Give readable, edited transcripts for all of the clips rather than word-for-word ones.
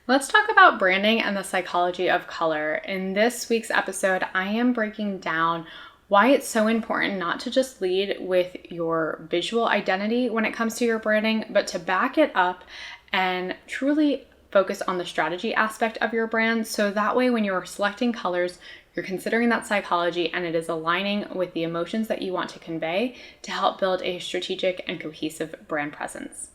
Let's talk about branding and the psychology of color. In this week's episode, I am breaking down why it's so important not to just lead with your visual identity when it comes to your branding, but to back it up and truly focus on the strategy aspect of your brand. So that way, when you're selecting colors, you're considering that psychology and it is aligning with the emotions that you want to convey to help build a strategic and cohesive brand presence.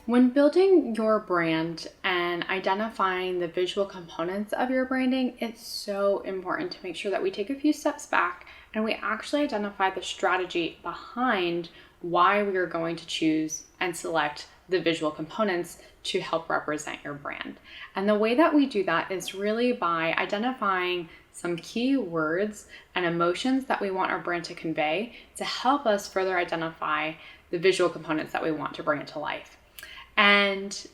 When building your brand and identifying the visual components of your branding, it's so important to make sure that we take a few steps back and we actually identify the strategy behind why we are going to choose and select the visual components to help represent your brand. And the way that we do that is really by identifying some key words and emotions that we want our brand to convey to help us further identify the visual components that we want to bring into life. And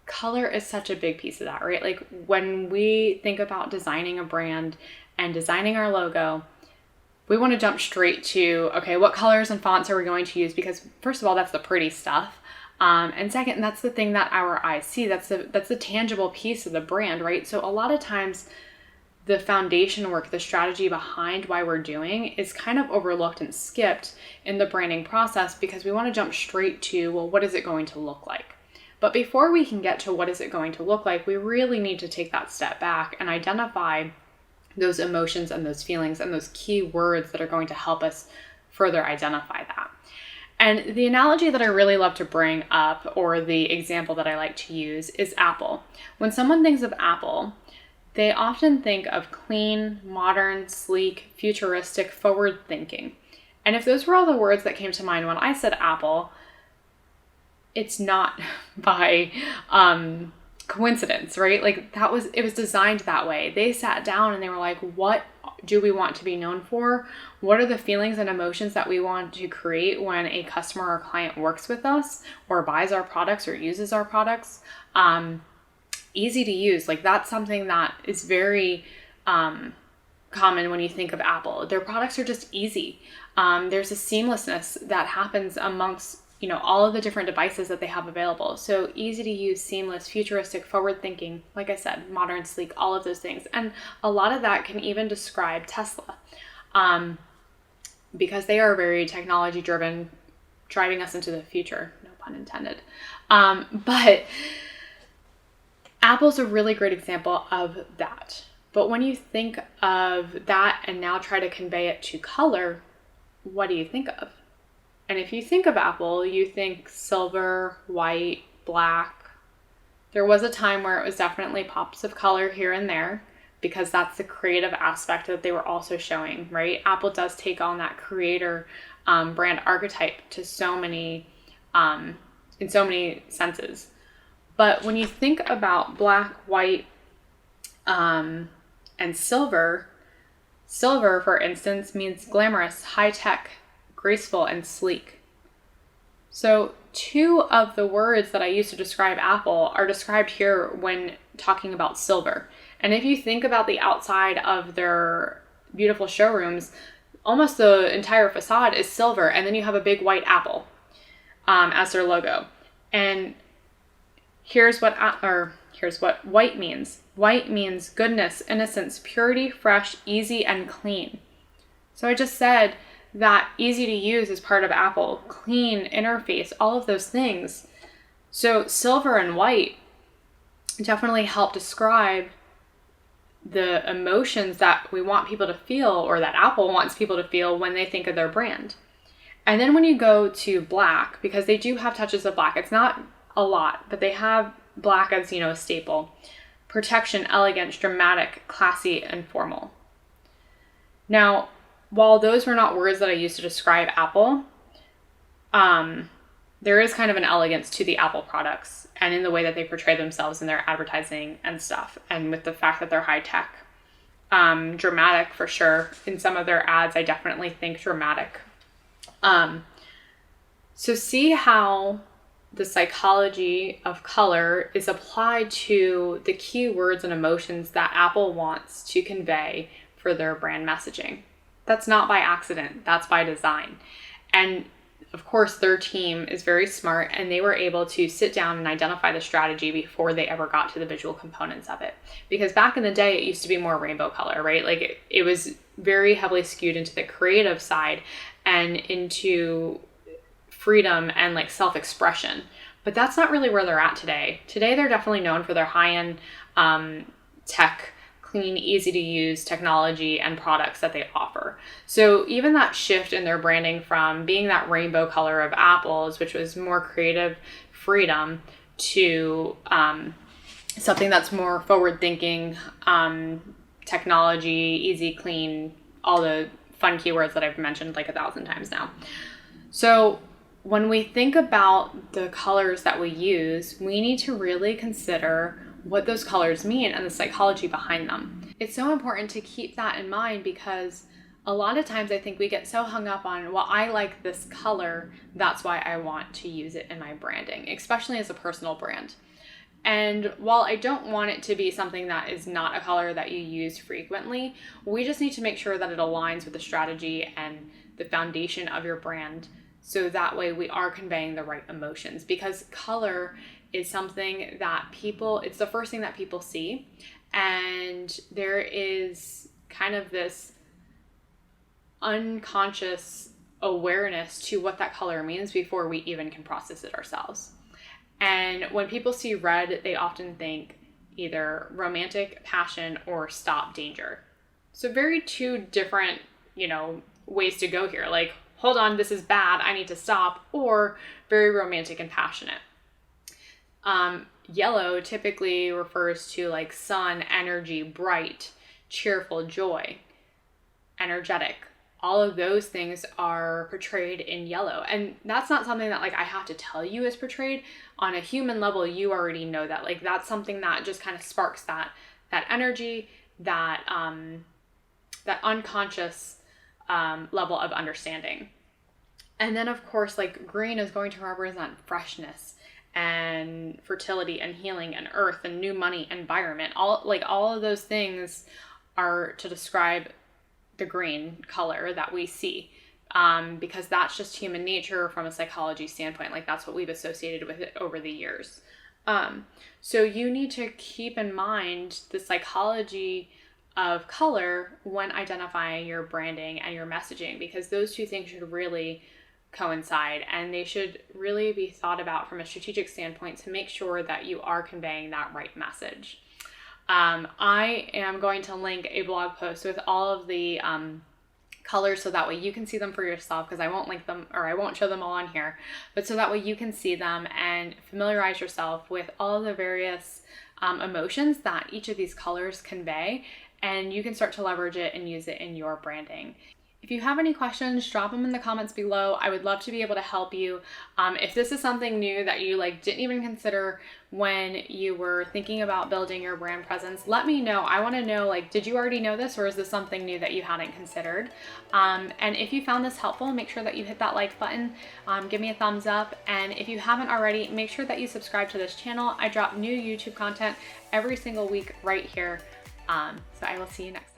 color is such a big piece of that, right? Like when we think about designing a brand and designing our logo, we want to jump straight to, okay, what colors and fonts are we going to use? Because first of all, that's the pretty stuff. And second, that's the thing that our eyes see. That's the tangible piece of the brand, right? So a lot of times the foundation work, the strategy behind why we're doing is kind of overlooked and skipped in the branding process because we want to jump straight to, well, what is it going to look like? But before we can get to what is it going to look like, we really need to take that step back and identify those emotions and those feelings and those key words that are going to help us further identify that. And the analogy that I really love to bring up, or the example that I like to use, is Apple. When someone thinks of Apple, they often think of clean, modern, sleek, futuristic, forward thinking. And if those were all the words that came to mind when I said Apple, it's not by coincidence, right? Like it was designed that way. They sat down and they were like, what do we want to be known for? What are the feelings and emotions that we want to create when a customer or client works with us or buys our products or uses our products? Easy to use. Like that's something that is very common when you think of Apple. Their products are just easy. There's a seamlessness that happens amongst all of the different devices that they have available. So easy to use, seamless, futuristic, forward thinking, like I said, modern, sleek, all of those things. And a lot of that can even describe Tesla because they are very technology driven, driving us into the future, no pun intended. But Apple's a really great example of that. But when you think of that and now try to convey it to color, what do you think of? And if you think of Apple, you think silver, white, black. There was a time where it was definitely pops of color here and there because that's the creative aspect that they were also showing, right? Apple does take on that creator brand archetype to so many, in so many senses. But when you think about black, white, and silver, for instance, means glamorous, high-tech, graceful, and sleek. So 2 of the words that I use to describe Apple are described here when talking about silver. And if you think about the outside of their beautiful showrooms, almost the entire facade is silver, and then you have a big white apple as their logo. And here's what white means. White means goodness, innocence, purity, fresh, easy, and clean. So I just said that easy to use is part of Apple, clean interface, all of those things. So silver and white definitely help describe the emotions that we want people to feel, or that Apple wants people to feel when they think of their brand. And then when you go to black, because they do have touches of black, it's not a lot, but they have black as, a staple. Protection, elegance, dramatic, classy, and formal. Now, while those were not words that I used to describe Apple, there is kind of an elegance to the Apple products and in the way that they portray themselves in their advertising and stuff, and with the fact that they're high tech. Dramatic for sure. In some of their ads, I definitely think dramatic. So see how the psychology of color is applied to the key words and emotions that Apple wants to convey for their brand messaging. That's not by accident, that's by design. And of course, their team is very smart, and they were able to sit down and identify the strategy before they ever got to the visual components of it. Because back in the day, it used to be more rainbow color, right? Like it was very heavily skewed into the creative side and into freedom and like self-expression. But that's not really where they're at today. Today, they're definitely known for their high-end tech, clean, easy to use technology and products that they offer. So even that shift in their branding from being that rainbow color of apples, which was more creative freedom, to something that's more forward thinking, technology, easy, clean, all the fun keywords that I've mentioned like 1,000 times now. So when we think about the colors that we use, we need to really consider what those colors mean and the psychology behind them. It's so important to keep that in mind, because a lot of times I think we get so hung up on, well, I like this color, that's why I want to use it in my branding, especially as a personal brand. And while I don't want it to be something that is not a color that you use frequently, we just need to make sure that it aligns with the strategy and the foundation of your brand, so that way we are conveying the right emotions. Because color is something that it's the first thing that people see. And there is kind of this unconscious awareness to what that color means before we even can process it ourselves. And when people see red, they often think either romantic, passion, or stop, danger. So very two different, ways to go here. Like, hold on, this is bad, I need to stop, or very romantic and passionate. Yellow typically refers to like sun, energy, bright, cheerful, joy, energetic. All of those things are portrayed in yellow. And that's not something that like I have to tell you is portrayed. On a human level, you already know that. Like that's something that just kind of sparks that energy, that unconscious level of understanding. And then of course, like green is going to represent freshness and fertility and healing and earth and new money, environment. All of those things are to describe the green color that we see, because that's just human nature from a psychology standpoint. Like that's what we've associated with it over the years. So you need to keep in mind the psychology of color when identifying your branding and your messaging, because those two things should really coincide, and they should really be thought about from a strategic standpoint to make sure that you are conveying that right message. I am going to link a blog post with all of the colors, so that way you can see them for yourself, because I won't link them, or I won't show them all on here, but so that way you can see them and familiarize yourself with all of the various emotions that each of these colors convey, and you can start to leverage it and use it in your branding. If you have any questions, drop them in the comments below. I would love to be able to help you. If this is something new that you didn't even consider when you were thinking about building your brand presence, let me know. I want to know, did you already know this, or is this something new that you hadn't considered? And if you found this helpful, make sure that you hit that like button, give me a thumbs up. And if you haven't already, make sure that you subscribe to this channel. I drop new YouTube content every single week right here. So I will see you next time.